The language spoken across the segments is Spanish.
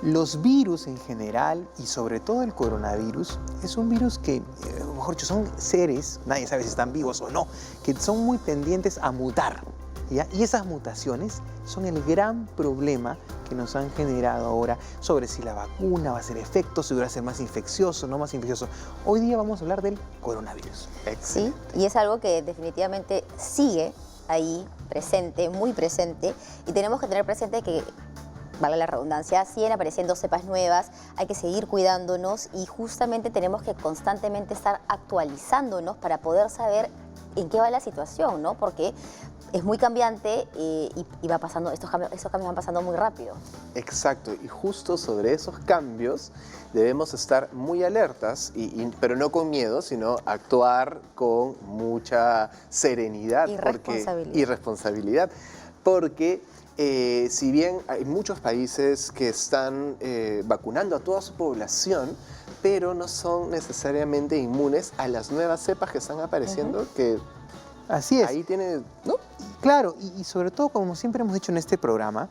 Los virus en general, y sobre todo el coronavirus, es un virus que, mejor dicho, son seres, nadie sabe si están vivos o no, que son muy tendientes a mutar, ¿ya? Y esas mutaciones son el gran problema que nos han generado ahora sobre si la vacuna va a hacer efecto, si va a ser más infeccioso, no más infeccioso. Hoy día vamos a hablar del coronavirus. Sí, y es algo que definitivamente sigue ahí presente, muy presente, y tenemos que tener presente que, vale la redundancia, siguen apareciendo cepas nuevas, hay que seguir cuidándonos y justamente tenemos que constantemente estar actualizándonos para poder saber en qué va la situación, ¿no? Porque es muy cambiante y va pasando, esos cambios van pasando muy rápido. Exacto, y justo sobre esos cambios debemos estar muy alertas, pero no con miedo, sino actuar con mucha serenidad Y responsabilidad. y responsabilidad, porque si bien hay muchos países que están vacunando a toda su población, pero no son necesariamente inmunes a las nuevas cepas que están apareciendo, que Así es. ahí tiene, ¿no? Claro, y sobre todo, como siempre hemos dicho en este programa,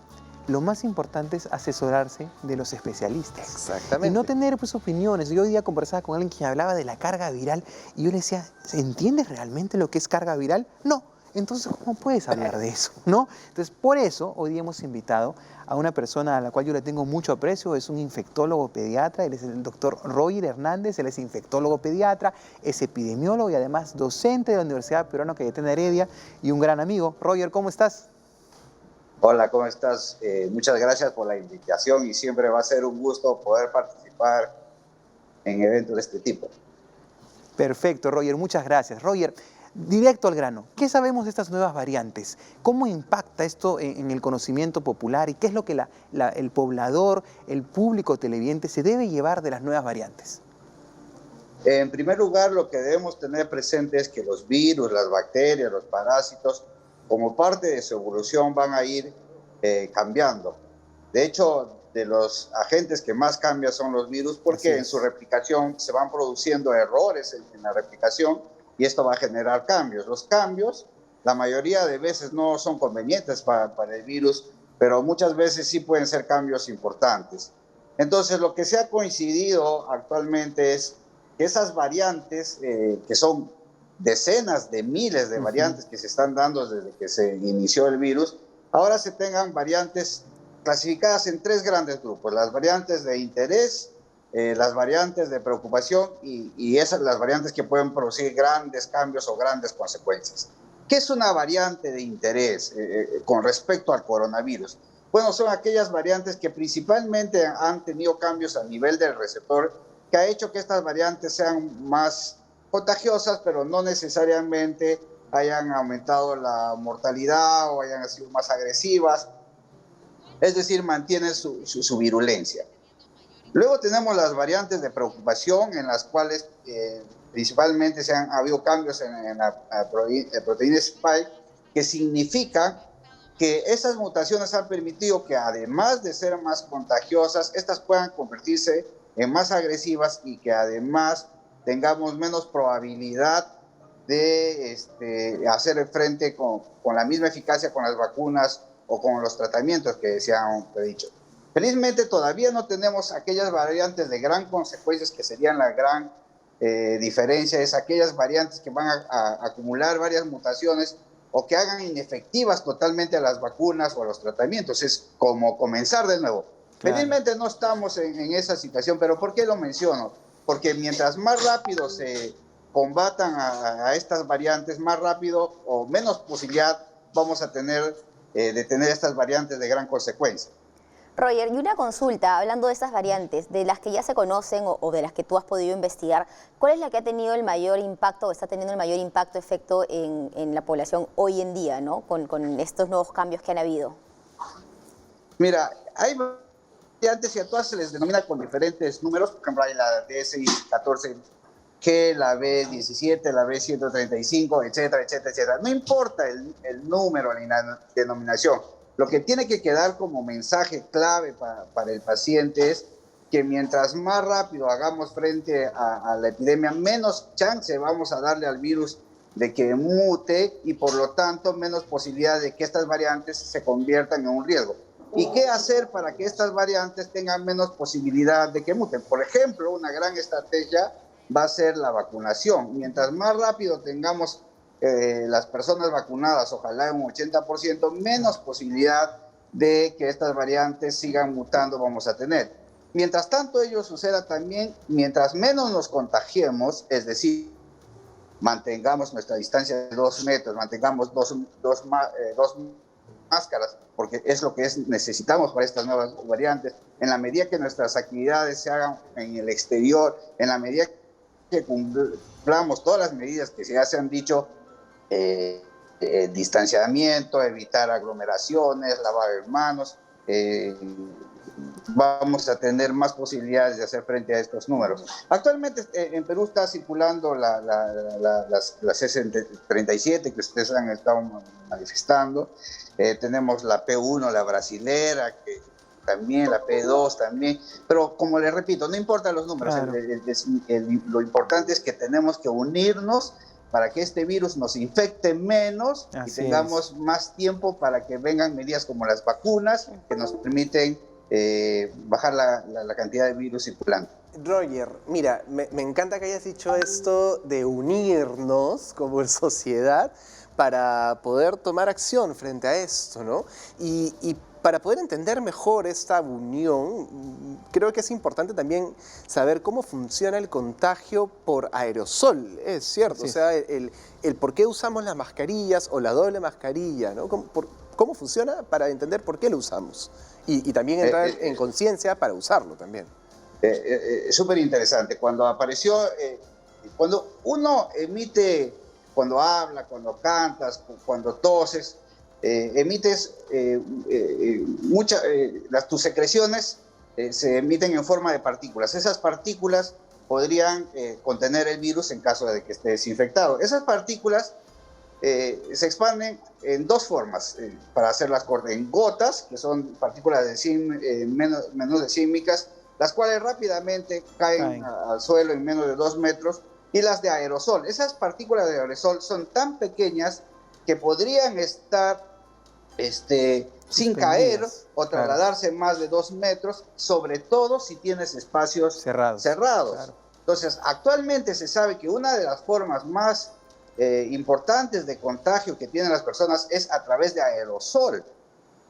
lo más importante es asesorarse de los especialistas. Exactamente. Y no tener pues opiniones. Yo hoy día conversaba con alguien que hablaba de la carga viral y yo le decía, ¿entiendes realmente lo que es carga viral? No. Entonces, ¿cómo puedes hablar de eso? ¿No? Entonces, por eso, hoy día hemos invitado a una persona a la cual yo le tengo mucho aprecio, es un infectólogo pediatra, él es el doctor Roger Hernández, él es infectólogo pediatra, es epidemiólogo y además docente de la Universidad Peruana Cayetana Heredia y un gran amigo. Roger, ¿cómo estás? Hola, ¿cómo estás? Muchas gracias por la invitación y siempre va a ser un gusto poder participar en eventos de este tipo. Perfecto, Roger, muchas gracias. Roger, directo al grano, ¿qué sabemos de estas nuevas variantes? ¿Cómo impacta esto en el conocimiento popular y qué es lo que el poblador, el público televidente se debe llevar de las nuevas variantes? En primer lugar, lo que debemos tener presente es que los virus, las bacterias, los parásitos, como parte de su evolución van a ir cambiando. De hecho, de los agentes que más cambian son los virus porque en su replicación se van produciendo errores en la replicación y esto va a generar cambios. Los cambios, la mayoría de veces no son convenientes para el virus, pero muchas veces sí pueden ser cambios importantes. Entonces, lo que se ha coincidido actualmente es que esas variantes, que son decenas de miles de variantes que se están dando desde que se inició el virus, ahora se tengan variantes clasificadas en tres grandes grupos: las variantes de interés, las variantes de preocupación y esas las variantes que pueden producir grandes cambios o grandes consecuencias. ¿Qué es una variante de interés con respecto al coronavirus? Bueno, son aquellas variantes que principalmente han tenido cambios a nivel del receptor, que ha hecho que estas variantes sean más contagiosas, pero no necesariamente hayan aumentado la mortalidad o hayan sido más agresivas. Es decir, mantienen su virulencia. Luego tenemos las variantes de preocupación, en las cuales principalmente ha habido cambios en la proteína Spike, que significa que esas mutaciones han permitido que, además de ser más contagiosas, estas puedan convertirse en más agresivas y que además tengamos menos probabilidad de hacer frente con la misma eficacia con las vacunas o con los tratamientos que se han predicho. Felizmente todavía no tenemos aquellas variantes de gran consecuencias que serían la gran diferencia, es aquellas variantes que van a acumular varias mutaciones o que hagan inefectivas totalmente a las vacunas o a los tratamientos. Es como comenzar de nuevo. Claro. Felizmente no estamos en esa situación, pero ¿por qué lo menciono? Porque mientras más rápido se combatan a estas variantes, más rápido o menos posibilidad vamos a tener de tener estas variantes de gran consecuencia. Roger, y una consulta, hablando de estas variantes, de las que ya se conocen o de las que tú has podido investigar, ¿cuál es la que ha tenido el mayor impacto o está teniendo el mayor impacto, efecto en la población hoy en día, ¿no? Con estos nuevos cambios que han habido? Mira, hay variantes y a todas se les denomina con diferentes números. Por ejemplo, hay la DS14G, la B17, la B135, etcétera, etcétera, etcétera. No importa el número ni la denominación. Lo que tiene que quedar como mensaje clave para el paciente es que mientras más rápido hagamos frente a la epidemia, menos chance vamos a darle al virus de que mute y por lo tanto menos posibilidad de que estas variantes se conviertan en un riesgo. ¿Y qué hacer para que estas variantes tengan menos posibilidad de que muten? Por ejemplo, una gran estrategia va a ser la vacunación. Mientras más rápido tengamos las personas vacunadas, ojalá un 80%, menos posibilidad de que estas variantes sigan mutando vamos a tener. Mientras tanto ello suceda también, mientras menos nos contagiemos, es decir, mantengamos nuestra distancia de 2 metros, mantengamos dos máscaras, porque es lo que necesitamos para estas nuevas variantes, en la medida que nuestras actividades se hagan en el exterior, en la medida que cumplamos todas las medidas que ya se han dicho, distanciamiento, evitar aglomeraciones, lavar manos, vamos a tener más posibilidades de hacer frente a estos números. Actualmente en Perú está circulando la S37 que ustedes han estado manifestando. Tenemos la P1, la brasilera, que también, la P2 también. Pero como les repito, no importan los números. Claro. Lo importante es que tenemos que unirnos para que este virus nos infecte menos y tengamos más tiempo para que vengan medidas como las vacunas que nos permiten bajar la cantidad de virus circulante. Roger, mira, me encanta que hayas dicho esto de unirnos como sociedad para poder tomar acción frente a esto, ¿no? Y para poder entender mejor esta unión, creo que es importante también saber cómo funciona el contagio por aerosol, es cierto, Sí. o sea, el por qué usamos las mascarillas o la doble mascarilla, ¿no? ¿Cómo funciona para entender por qué lo usamos? Y también entrar en conciencia para usarlo también. Súper interesante. Cuando apareció, cuando uno emite, cuando habla, cuando cantas, cuando toses, emites tus secreciones se emiten en forma de partículas. Esas partículas podrían contener el virus en caso de que esté desinfectado. Esas partículas se expanden en dos formas, para hacerlas cortas, en gotas, que son partículas de menos de 100 micras, las cuales rápidamente caen al suelo en menos de 2 metros, y las de aerosol. Esas partículas de aerosol son tan pequeñas que podrían estar sin caer o trasladarse más de 2 metros, sobre todo si tienes espacios cerrados. Claro. Entonces, actualmente se sabe que una de las formas más importantes de contagio que tienen las personas es a través de aerosol.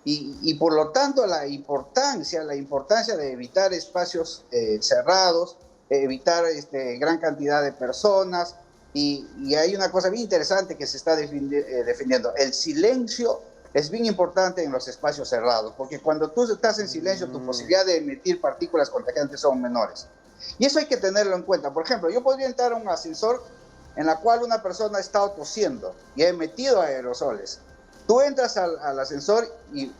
Y por lo tanto, la importancia de evitar espacios cerrados, evitar gran cantidad de personas. Y hay una cosa bien interesante que se está defendiendo. El silencio es bien importante en los espacios cerrados, porque cuando tú estás en silencio, tu posibilidad de emitir partículas contagiantes son menores. Y eso hay que tenerlo en cuenta. Por ejemplo, yo podría entrar a un ascensor en la cual una persona ha estado tosiendo y ha emitido aerosoles. Tú entras al ascensor y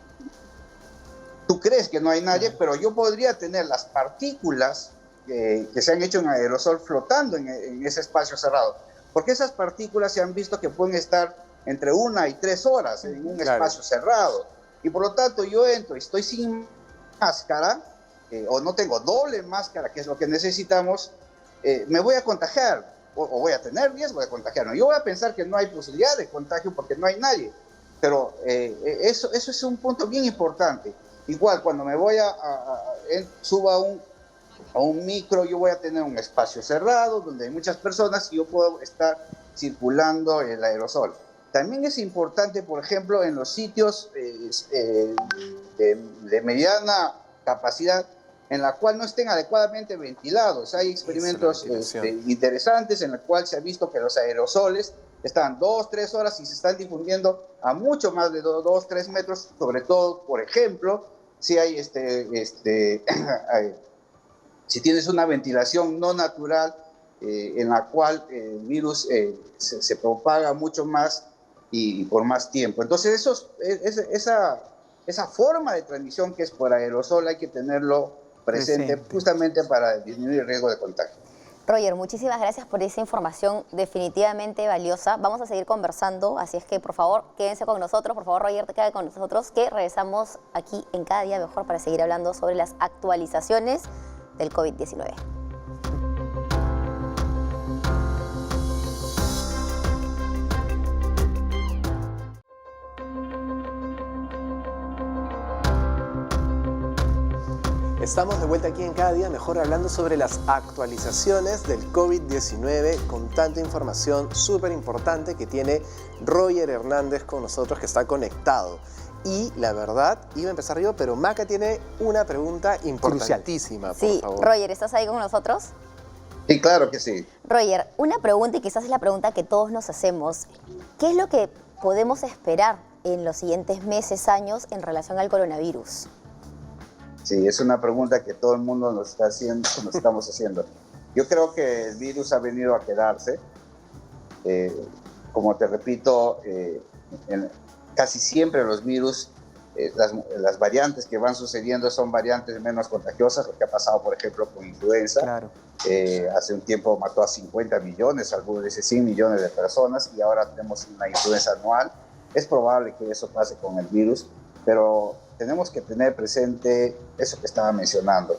tú crees que no hay nadie, pero yo podría tener las partículas que se han hecho en aerosol flotando en ese espacio cerrado, porque esas partículas se han visto que pueden estar entre 1 y 3 horas en un espacio cerrado, y por lo tanto yo entro y estoy sin máscara, o no tengo doble máscara, que es lo que necesitamos, me voy a contagiar, o voy a tener riesgo de contagiarme. Yo voy a pensar que no hay posibilidad de contagio porque no hay nadie, pero eso es un punto bien importante. Igual, cuando me voy subo a un micro, yo voy a tener un espacio cerrado donde hay muchas personas y yo puedo estar circulando el aerosol. También es importante, por ejemplo, en los sitios de mediana capacidad, en la cual no estén adecuadamente ventilados. Hay experimentos interesantes en los cuales se ha visto que los aerosoles están 2-3 horas y se están difundiendo a mucho más de 2-3 metros, sobre todo, por ejemplo, si hay si tienes una ventilación no natural en la cual el virus se propaga mucho más y por más tiempo. Entonces, esa forma de transmisión que es por aerosol hay que tenerlo presente justamente para disminuir el riesgo de contagio. Roger, muchísimas gracias por esa información definitivamente valiosa. Vamos a seguir conversando, así es que por favor quédense con nosotros. Por favor, Roger, te queda con nosotros, que regresamos aquí en Cada Día Mejor para seguir hablando sobre las actualizaciones del COVID-19. Estamos de vuelta aquí en Cada Día Mejor hablando sobre las actualizaciones del COVID-19 con tanta información súper importante que tiene Roger Hernández con nosotros, que está conectado. Y la verdad, iba a empezar yo, pero Maca tiene una pregunta importantísima, por Sí, favor. Roger, ¿estás ahí con nosotros? Sí, claro que sí. Roger, una pregunta, y quizás es la pregunta que todos nos hacemos. ¿Qué es lo que podemos esperar en los siguientes meses, años, en relación al coronavirus? Sí, es una pregunta que todo el mundo nos está haciendo, nos estamos haciendo. Yo creo que el virus ha venido a quedarse. Como te repito, casi siempre los virus, las variantes que van sucediendo son variantes menos contagiosas, lo que ha pasado, por ejemplo, con influenza. Claro. Hace un tiempo mató a 50 millones, algunos dicen 100 millones de personas, y ahora tenemos una influenza anual. Es probable que eso pase con el virus, pero tenemos que tener presente eso que estaba mencionando,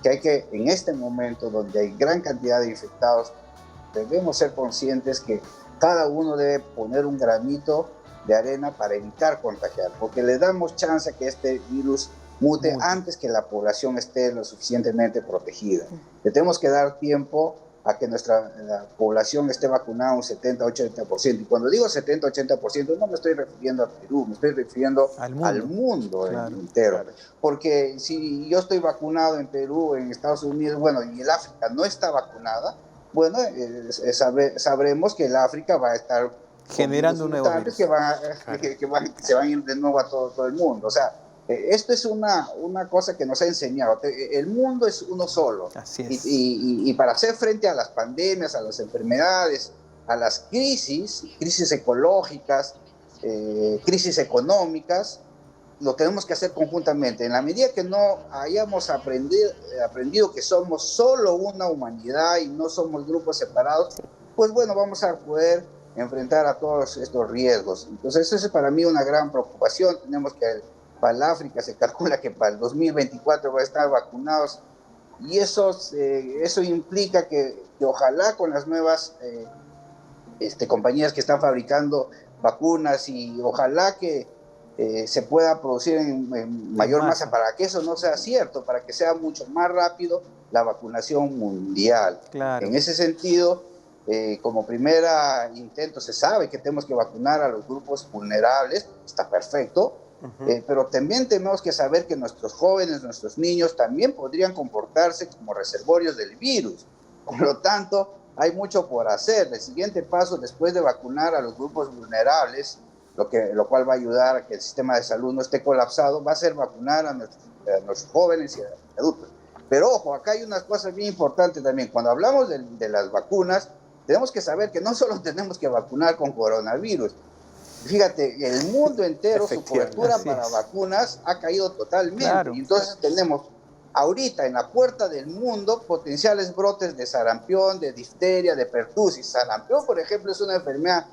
que hay que, en este momento donde hay gran cantidad de infectados, debemos ser conscientes que cada uno debe poner un granito de arena para evitar contagiar, porque le damos chance a que este virus mute antes que la población esté lo suficientemente protegida. Le tenemos que dar tiempo a que la población esté vacunada un 70-80%. Y cuando digo 70-80%, no me estoy refiriendo a Perú, me estoy refiriendo al mundo claro, entero. Claro. Porque si yo estoy vacunado en Perú, en Estados Unidos, bueno, y el África no está vacunada, bueno, sabremos que el África va a estar generando un nuevo virus. que se van a ir de nuevo a todo el mundo. O sea, esto es una cosa que nos ha enseñado. El mundo es uno solo. Así es. Y para hacer frente a las pandemias, a las enfermedades, a las crisis ecológicas, crisis económicas, lo tenemos que hacer conjuntamente. En la medida que no hayamos aprendido que somos solo una humanidad y no somos grupos separados, pues bueno, vamos a poder enfrentar a todos estos riesgos. Entonces, eso es para mí una gran preocupación. Tenemos que, para el África se calcula que para el 2024 va a estar vacunados, y eso implica que ojalá con las nuevas compañías que están fabricando vacunas, y ojalá que se pueda producir en mayor masa para que eso no sea cierto, para que sea mucho más rápido la vacunación mundial. Claro. En ese sentido, como primer intento, se sabe que tenemos que vacunar a los grupos vulnerables, está perfecto, pero también tenemos que saber que nuestros jóvenes, nuestros niños también podrían comportarse como reservorios del virus. Por lo tanto, hay mucho por hacer. El siguiente paso, después de vacunar a los grupos vulnerables, lo cual va a ayudar a que el sistema de salud no esté colapsado, va a ser vacunar a nuestros jóvenes y a adultos. Pero ojo, acá hay unas cosas bien importantes también. Cuando hablamos de las vacunas, tenemos que saber que no solo tenemos que vacunar con coronavirus. Fíjate, el mundo entero, su cobertura para vacunas ha caído totalmente. Claro. Y entonces tenemos ahorita en la puerta del mundo potenciales brotes de sarampión, de difteria, de pertusis. Sarampión, por ejemplo, es una enfermedad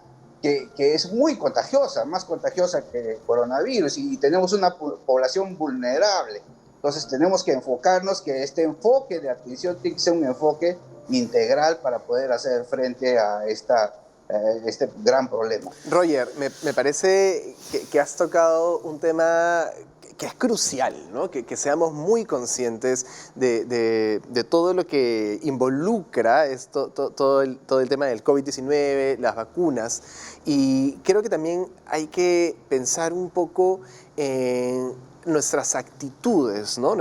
que es muy contagiosa, más contagiosa que el coronavirus, y tenemos una población vulnerable. Entonces tenemos que enfocarnos, que este enfoque de atención tiene que ser un enfoque integral para poder hacer frente a este gran problema. Roger, me parece que has tocado un tema que es crucial, ¿no? Que seamos muy conscientes de todo lo que involucra todo el tema del COVID-19, las vacunas, y creo que también hay que pensar un poco en nuestras actitudes, ¿no?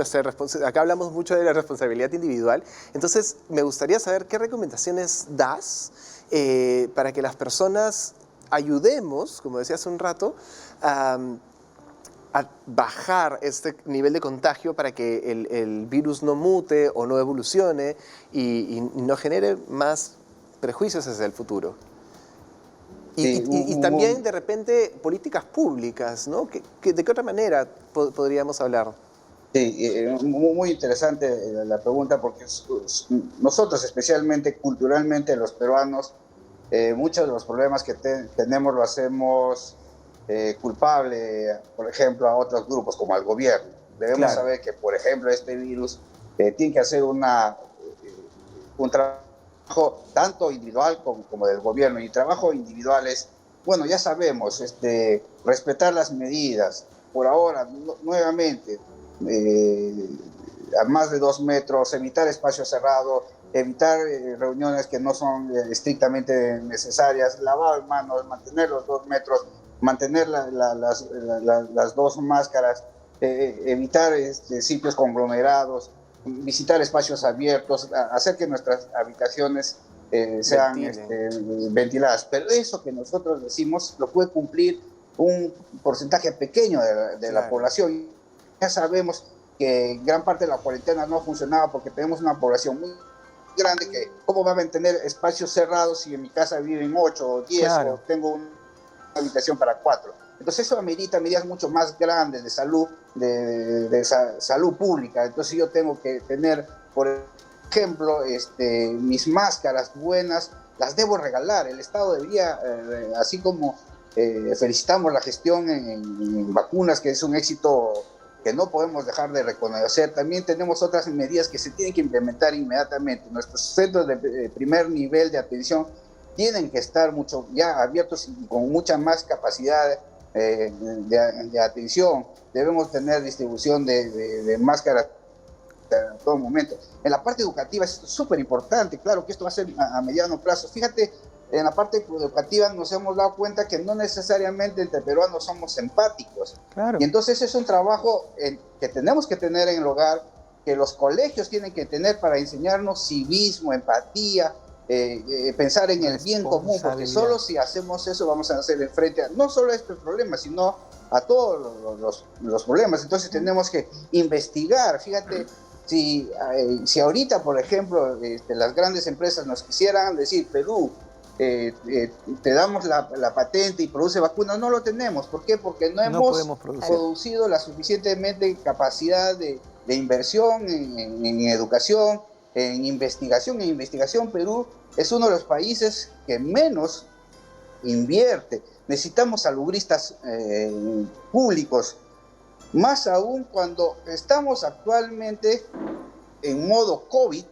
Acá hablamos mucho de la responsabilidad individual, entonces me gustaría saber qué recomendaciones das para que las personas ayudemos, como decía hace un rato, a bajar este nivel de contagio para que el virus no mute o no evolucione y no genere más prejuicios hacia el futuro. Y también, de repente, políticas públicas, ¿no? ¿De qué otra manera podríamos hablar? Sí, muy interesante la pregunta, porque nosotros, especialmente culturalmente, los peruanos, muchos de los problemas que tenemos lo hacemos culpable, por ejemplo, a otros grupos como al gobierno. Debemos saber que, por ejemplo, este virus tiene que hacer un trabajo tanto individual como del gobierno. Y trabajo individual es, bueno, ya sabemos, respetar las medidas. Por ahora, nuevamente, a más de 2 metros, evitar espacio cerrado, evitar reuniones que no son estrictamente necesarias, lavado de manos, mantener los 2 metros, mantener las 2 máscaras, evitar sitios conglomerados, visitar espacios abiertos, hacer que nuestras habitaciones sean ventiladas. Pero eso que nosotros decimos lo puede cumplir un porcentaje pequeño de la población. Ya sabemos que gran parte de la cuarentena no ha funcionado porque tenemos una población muy grande que cómo va a mantener espacios cerrados si en mi casa viven 8 o 10 Claro. o tengo una habitación para 4. Entonces eso amerita medidas mucho más grandes de salud, salud pública. Entonces yo tengo que tener, por ejemplo, mis máscaras buenas, las debo regalar. El Estado debería, así como felicitamos la gestión en vacunas, que es un éxito que no podemos dejar de reconocer, también tenemos otras medidas que se tienen que implementar inmediatamente. Nuestros centros de primer nivel de atención tienen que estar mucho ya abiertos y con mucha más capacidad de atención. Debemos tener distribución de máscaras en todo momento. En la parte educativa es súper importante, claro que esto va a ser a mediano plazo. Fíjate, en la parte educativa nos hemos dado cuenta que no necesariamente entre peruanos somos empáticos. Claro. Y entonces es un trabajo que tenemos que tener en el hogar, que los colegios tienen que tener para enseñarnos civismo, empatía, pensar en el bien común, porque solo si hacemos eso vamos a hacer frente a no solo a este problema, sino a todos los problemas. Entonces tenemos que investigar. Fíjate, si ahorita, por ejemplo, las grandes empresas nos quisieran decir, Perú, te damos la patente y produce vacunas, no lo tenemos. ¿Por qué? Porque no hemos producido la suficientemente capacidad de inversión en educación, en investigación. En investigación, Perú es uno de los países que menos invierte. Necesitamos salubristas públicos, más aún cuando estamos actualmente en modo COVID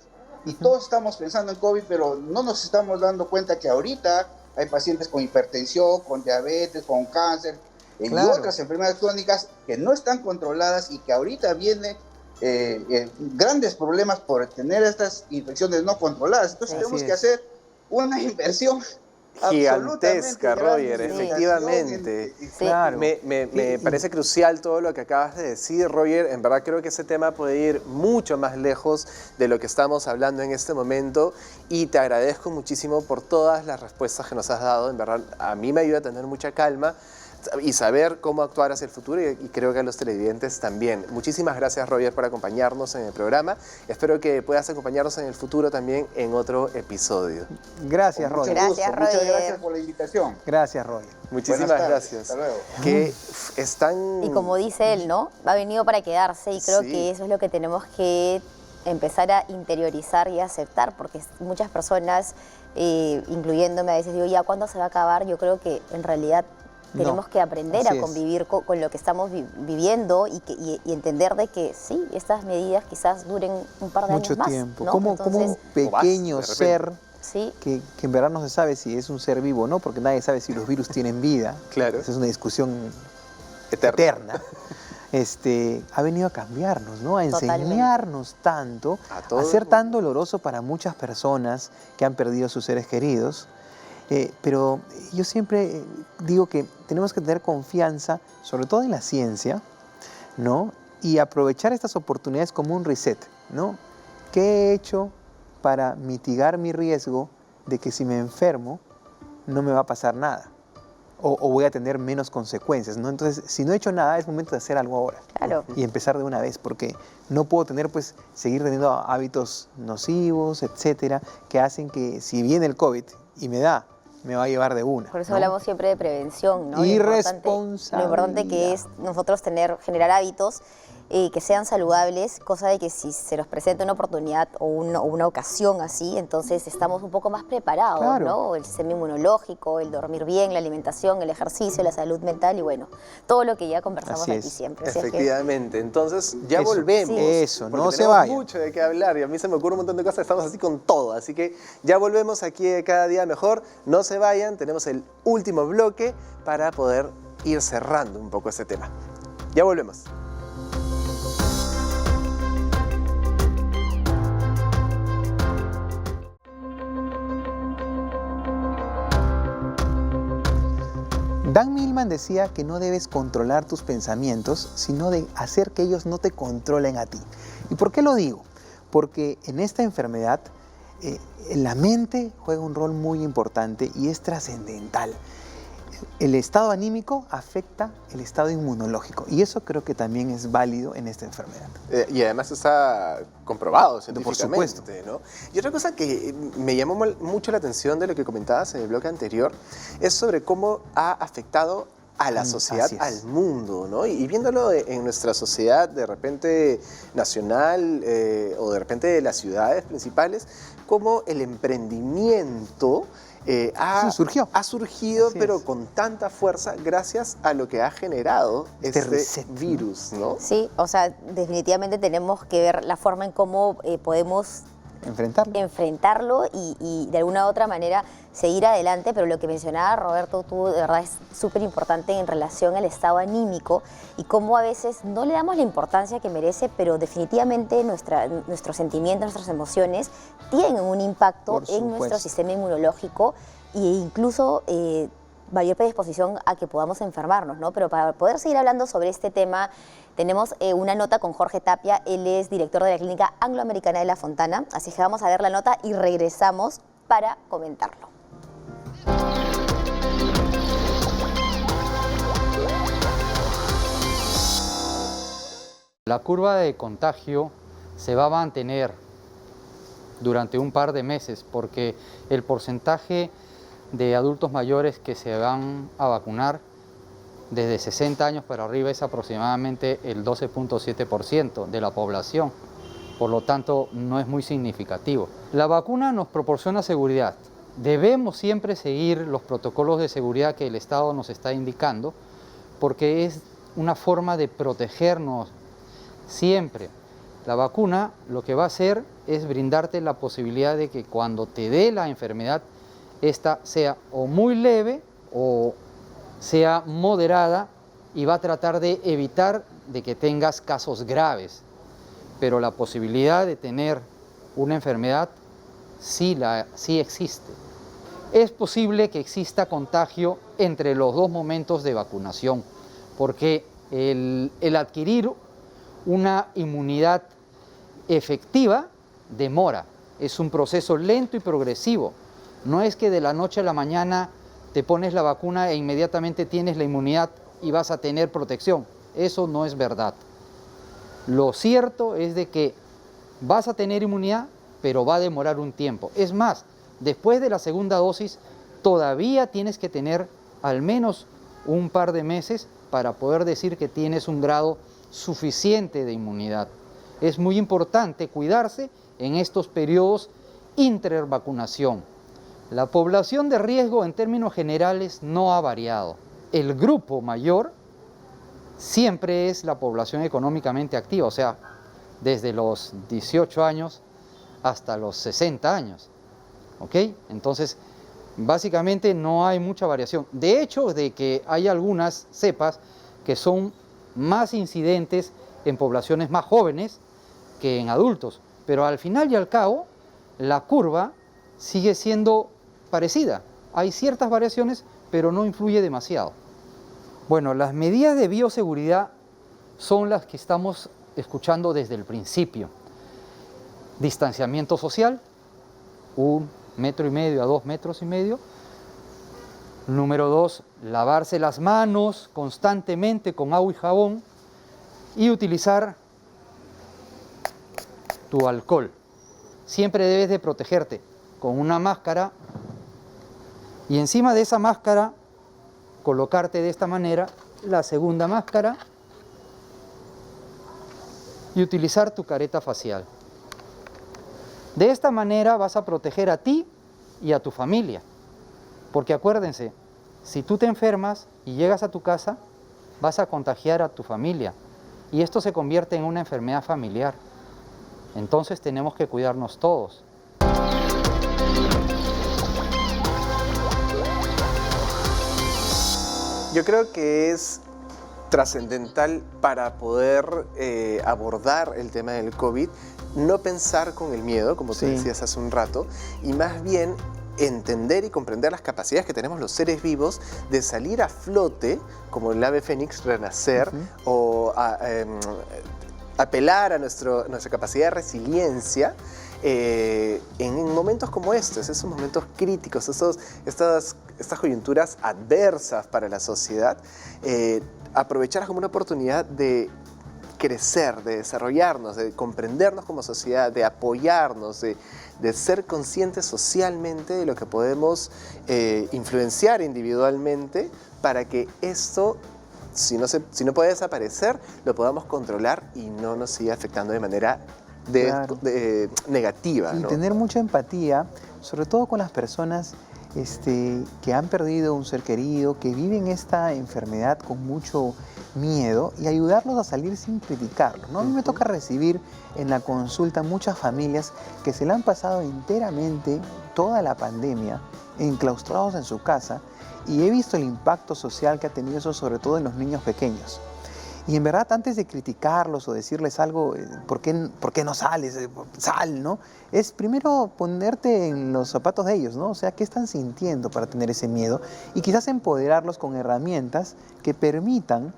y todos estamos pensando en COVID, pero no nos estamos dando cuenta que ahorita hay pacientes con hipertensión, con diabetes, con cáncer y otras enfermedades crónicas que no están controladas y que ahorita vienen grandes problemas por tener estas infecciones no controladas. Entonces tenemos que hacer una inversión gigantesca, Roger, efectivamente. Claro. Me parece crucial todo lo que acabas de decir, Roger. En verdad creo que ese tema puede ir mucho más lejos de lo que estamos hablando en este momento y te agradezco muchísimo por todas las respuestas que nos has dado. En verdad a mí me ayuda a tener mucha calma y saber cómo actuar hacia el futuro y creo que a los televidentes también. Muchísimas gracias, Roger, por acompañarnos en el programa. Espero que puedas acompañarnos en el futuro también en otro episodio. Gracias, Roger. Gracias, Roger. Muchas gracias por la invitación. Gracias, Roger. Muchísimas gracias. Hasta luego. Que están... Y como dice él, ¿no? Ha venido para quedarse y creo que eso es lo que tenemos que empezar a interiorizar y aceptar, porque muchas personas, incluyéndome, a veces digo, ¿ya cuándo se va a acabar? Yo creo que en realidad tenemos que aprender a convivir con lo que estamos viviendo y entender de que sí, estas medidas quizás duren un par de años más. Mucho tiempo. ¿no? Como un pequeño ser sí, que en verdad no se sabe si es un ser vivo o no, porque nadie sabe si los virus tienen vida. Claro. Esa es una discusión eterna. Ha venido a cambiarnos, ¿no? A enseñarnos tanto, a ser tan doloroso para muchas personas que han perdido sus seres queridos. Pero yo siempre digo que tenemos que tener confianza, sobre todo en la ciencia, ¿no? Y aprovechar estas oportunidades como un reset, ¿no? ¿Qué he hecho para mitigar mi riesgo de que si me enfermo no me va a pasar nada? O voy a tener menos consecuencias, ¿no? Entonces, si no he hecho nada, es momento de hacer algo ahora. Claro. Y empezar de una vez, porque no puedo seguir teniendo hábitos nocivos, etcétera, que hacen que si viene el COVID y me va a llevar de una. Por eso hablamos siempre de prevención, ¿no? Irresponsabilidad. Lo importante que es nosotros generar hábitos que sean saludables, cosa de que si se nos presenta una oportunidad o una ocasión así, entonces estamos un poco más preparados, ¿no? El sistema inmunológico, el dormir bien, la alimentación, el ejercicio, la salud mental y bueno, todo lo que ya conversamos aquí siempre. Efectivamente, entonces ya volvemos. Eso, no se vaya. vaya. Mucho de qué hablar y a mí se me ocurre un montón de cosas, estamos así con todo, así que ya volvemos aquí de Cada Día Mejor. No se vayan, tenemos el último bloque para poder ir cerrando un poco ese tema. Ya volvemos. Dan Millman decía que no debes controlar tus pensamientos, sino de hacer que ellos no te controlen a ti. ¿Y por qué lo digo? Porque en esta enfermedad la mente juega un rol muy importante y es trascendental. El estado anímico afecta el estado inmunológico y eso creo que también es válido en esta enfermedad. Y además está comprobado científicamente, Por supuesto. ¿no? Y otra cosa que me llamó mucho la atención de lo que comentabas en el bloque anterior es sobre cómo ha afectado a la sociedad, al mundo, ¿no? Y viéndolo en nuestra sociedad de repente nacional o de repente de las ciudades principales, cómo el emprendimiento ha surgido, pero con tanta fuerza gracias a lo que ha generado este virus, ¿no? Sí, o sea, definitivamente tenemos que ver la forma en cómo podemos enfrentarlo y de alguna u otra manera seguir adelante, pero lo que mencionaba Roberto, tú de verdad es súper importante en relación al estado anímico y cómo a veces no le damos la importancia que merece, pero definitivamente nuestros sentimientos, nuestras emociones tienen un impacto en nuestro sistema inmunológico e incluso mayor predisposición a que podamos enfermarnos, ¿no? Pero para poder seguir hablando sobre este tema, tenemos una nota con Jorge Tapia, él es director de la Clínica Angloamericana de La Fontana, así que vamos a ver la nota y regresamos para comentarlo. La curva de contagio se va a mantener durante un par de meses porque el porcentaje de adultos mayores que se van a vacunar desde 60 años para arriba es aproximadamente el 12.7% de la población, por lo tanto no es muy significativo. La vacuna nos proporciona seguridad. Debemos siempre seguir los protocolos de seguridad que el Estado nos está indicando porque es una forma de protegernos siempre. La vacuna lo que va a hacer es brindarte la posibilidad de que cuando te dé la enfermedad, esta sea o muy leve o sea moderada y va a tratar de evitar de que tengas casos graves. Pero la posibilidad de tener una enfermedad sí existe. Es posible que exista contagio entre los dos momentos de vacunación, porque el adquirir una inmunidad efectiva demora. Es un proceso lento y progresivo. No es que de la noche a la mañana te pones la vacuna e inmediatamente tienes la inmunidad y vas a tener protección. Eso no es verdad. Lo cierto es de que vas a tener inmunidad, pero va a demorar un tiempo. Es más, después de la segunda dosis, todavía tienes que tener al menos un par de meses para poder decir que tienes un grado suficiente de inmunidad. Es muy importante cuidarse en estos periodos intervacunación. La población de riesgo en términos generales no ha variado. El grupo mayor siempre es la población económicamente activa, o sea, desde los 18 años hasta los 60 años. ¿Ok? Entonces, básicamente no hay mucha variación. De hecho, de que hay algunas cepas que son más incidentes en poblaciones más jóvenes que en adultos, pero al final y al cabo, la curva sigue siendo parecida. Hay ciertas variaciones, pero no influye demasiado. Bueno, las medidas de bioseguridad son las que estamos escuchando desde el principio. Distanciamiento social, 1,5 metros a 2,5 metros. Número 2, lavarse las manos constantemente con agua y jabón y utilizar tu alcohol. Siempre debes de protegerte con una máscara y encima de esa máscara colocarte de esta manera la segunda máscara y utilizar tu careta facial. De esta manera vas a proteger a ti y a tu familia, porque acuérdense, si tú te enfermas y llegas a tu casa, vas a contagiar a tu familia y esto se convierte en una enfermedad familiar. Entonces tenemos que cuidarnos todos. Yo creo que es trascendental para poder abordar el tema del COVID, no pensar con el miedo, como te decías hace un rato, y más bien entender y comprender las capacidades que tenemos los seres vivos de salir a flote, como el ave fénix, renacer, o apelar a nuestra capacidad de resiliencia en momentos como estos, esos momentos críticos, estas coyunturas adversas para la sociedad, aprovecharlas como una oportunidad de crecer, de desarrollarnos, de comprendernos como sociedad, de apoyarnos, de ser conscientes socialmente de lo que podemos influenciar individualmente para que esto, si no puede desaparecer, lo podamos controlar y no nos siga afectando de manera negativa. Y ¿no? tener mucha empatía, sobre todo con las personas que han perdido un ser querido, que viven esta enfermedad con mucho miedo, y ayudarlos a salir sin criticarlos, ¿no? A mí me toca recibir en la consulta muchas familias que se la han pasado enteramente toda la pandemia enclaustrados en su casa, y he visto el impacto social que ha tenido eso, sobre todo en los niños pequeños. Y en verdad, antes de criticarlos o decirles algo, ¿por qué no sales? Sal, ¿no? Es primero ponerte en los zapatos de ellos, ¿no? O sea, ¿qué están sintiendo para tener ese miedo? Y quizás empoderarlos con herramientas que permitan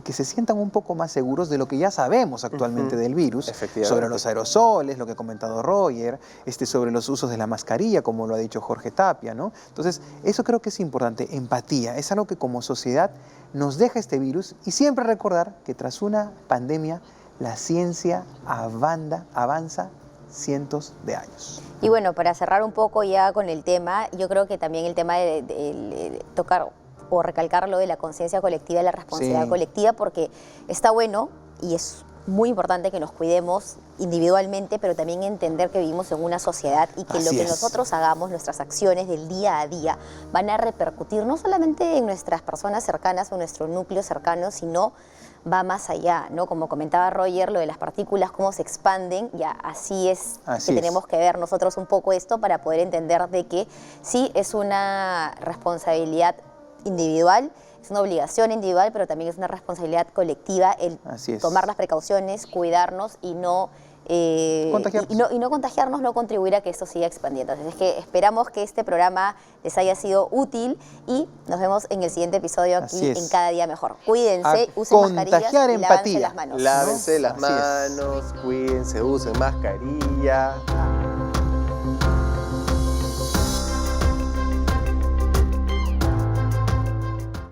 que se sientan un poco más seguros de lo que ya sabemos actualmente del virus, sobre los aerosoles, lo que ha comentado Roger, sobre los usos de la mascarilla, como lo ha dicho Jorge Tapia, ¿no? Entonces, eso creo que es importante, empatía, es algo que como sociedad nos deja este virus, y siempre recordar que tras una pandemia la ciencia avanza cientos de años. Y bueno, para cerrar un poco ya con el tema, yo creo que también el tema de tocar o recalcar lo de la conciencia colectiva y la responsabilidad colectiva, porque está bueno y es muy importante que nos cuidemos individualmente, pero también entender que vivimos en una sociedad y que lo que nosotros hagamos, nuestras acciones del día a día, van a repercutir no solamente en nuestras personas cercanas o en nuestro núcleo cercano, sino va más allá, ¿no? Como comentaba Roger, lo de las partículas, cómo se expanden, ya así es que tenemos que ver nosotros un poco esto para poder entender de que sí es una responsabilidad individual, es una obligación individual, pero también es una responsabilidad colectiva el tomar las precauciones, cuidarnos y no contagiarnos, no contribuir a que esto siga expandiendo. Así es que esperamos que este programa les haya sido útil y nos vemos en el siguiente episodio aquí en Cada Día Mejor. Cuídense, usen mascarillas y lávense las manos. Lávense las manos, cuídense, usen mascarilla.